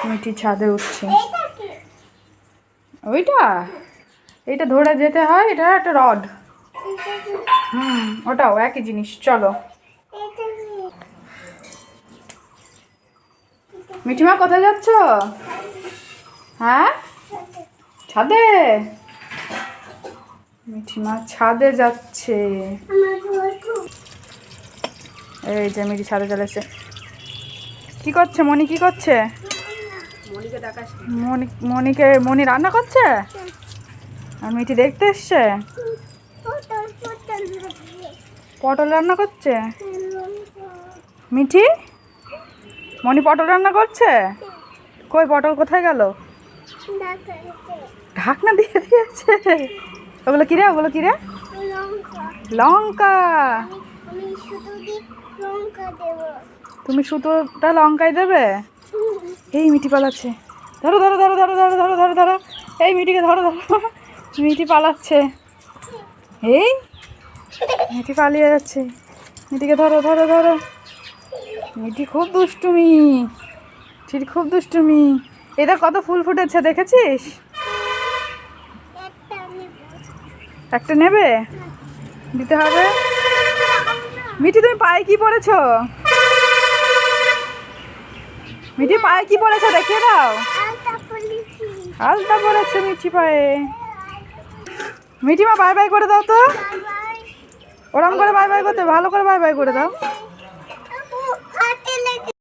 মিঠি ছাদে উঠছে। ওইটা এইটা ধরে যেতে হয়, এটা একটা রড। ওটাও একই জিনিস। চলো মিঠিমা কোথায় যাচ্ছ? হ্যাঁ, ছাদে। মিঠিমা ছাদে যাচ্ছে। এই যে মিঠি ছাদে চলে এসেছে। কি করছে মনি? কি করছে মনি? রান্না করছে আর মিঠি দেখতে এসছে। পটল রান্না করছে মিঠি। মনি পটল রান্না করছে। কই পটল কোথায় গেল? ঢাকনা দিয়ে দিয়েছে। ওগুলো কিরে? ওগুলো কিরে? লঙ্কা। তুমি সুতোটা লঙ্কায় দেবে? এই মিঠি পালাচ্ছে। ধরো ধরো ধরো ধরো ধরো ধরো ধরো ধরো। এই মিঠিকে ধরো ধরো। মিঠি পালাচ্ছে। এই মিঠি পালিয়ে যাচ্ছে। মিঠিকে ধরো ধরো ধরো। মিঠি খুব দুষ্টুমি। মিঠি খুব দুষ্টুমি। এটা কত ফুল ফুটেছে দেখেছিস? একটা নেবে? দিতে হবে। মিঠি তুমি পায়ে কি পরেছো? মিঠি পায়ে কি পরেছো দেখিয়ে দাও। আলতা পরেছে মিঠি পায়ে। মিঠিমা বাই বাই করে দাও তো। ওরম করে বাই বাই করতে, ভালো করে বাই বাই করে দাও।